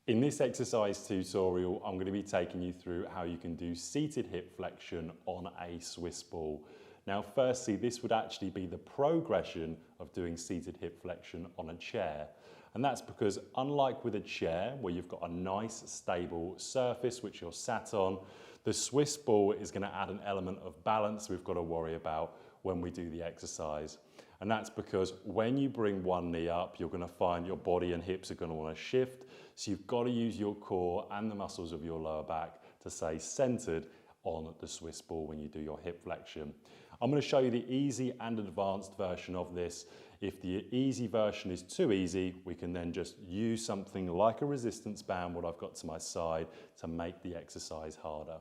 In this exercise tutorial, I'm going to be taking you through how you can do seated hip flexion on a Swiss ball. Now, firstly, this would actually be the progression of doing seated hip flexion on a chair. And that's because unlike with a chair, where you've got a nice stable surface which you're sat on, the Swiss ball is going to add an element of balance we've got to worry about when we do the exercise. And that's because when you bring one knee up, you're going to find your body and hips are going to want to shift. So you've got to use your core and the muscles of your lower back to stay centered on the Swiss ball when you do your hip flexion. I'm going to show you the easy and advanced version of this. If the easy version is too easy, we can then just use something like a resistance band, what I've got to my side, to make the exercise harder.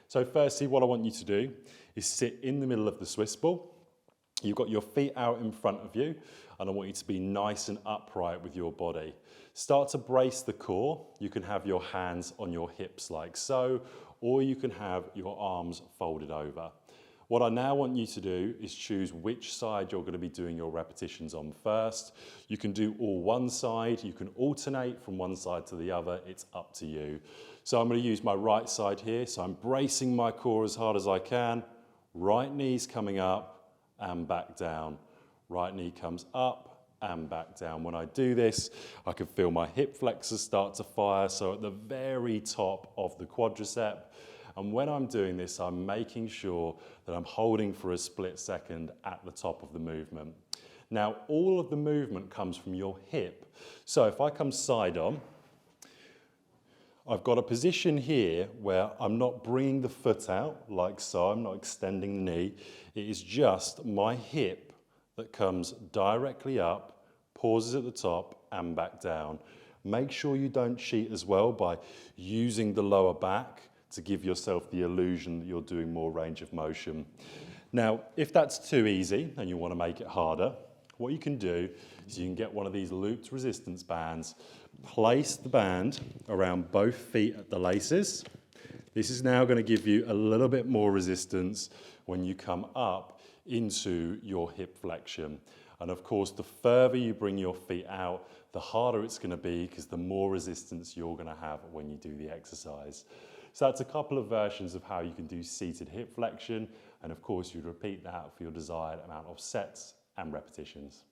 So firstly, what I want you to do is sit in the middle of the Swiss ball. You've got your feet out in front of you, and I want you to be nice and upright with your body. Start to brace the core. You can have your hands on your hips like so, or you can have your arms folded over. What I now want you to do is choose which side you're going to be doing your repetitions on first. You can do all one side, you can alternate from one side to the other, it's up to you. So I'm going to use my right side here, so I'm bracing my core as hard as I can. Right knee's coming up and back down. Right knee comes up and back down. When I do this, I can feel my hip flexors start to fire, so at the very top of the quadricep. And when I'm doing this, I'm making sure that I'm holding for a split second at the top of the movement. Now, all of the movement comes from your hip. So if I come side on, I've got a position here where I'm not bringing the foot out like so, I'm not extending the knee. It is just my hip that comes directly up, pauses at the top and back down. Make sure you don't cheat as well by using the lower back to give yourself the illusion that you're doing more range of motion. Now, if that's too easy and you want to make it harder, what you can do is you can get one of these looped resistance bands, place the band around both feet at the laces. This is now going to give you a little bit more resistance when you come up into your hip flexion. And of course, the further you bring your feet out, the harder it's going to be because the more resistance you're going to have when you do the exercise. So that's a couple of versions of how you can do seated hip flexion. And of course, you'd repeat that for your desired amount of sets and repetitions.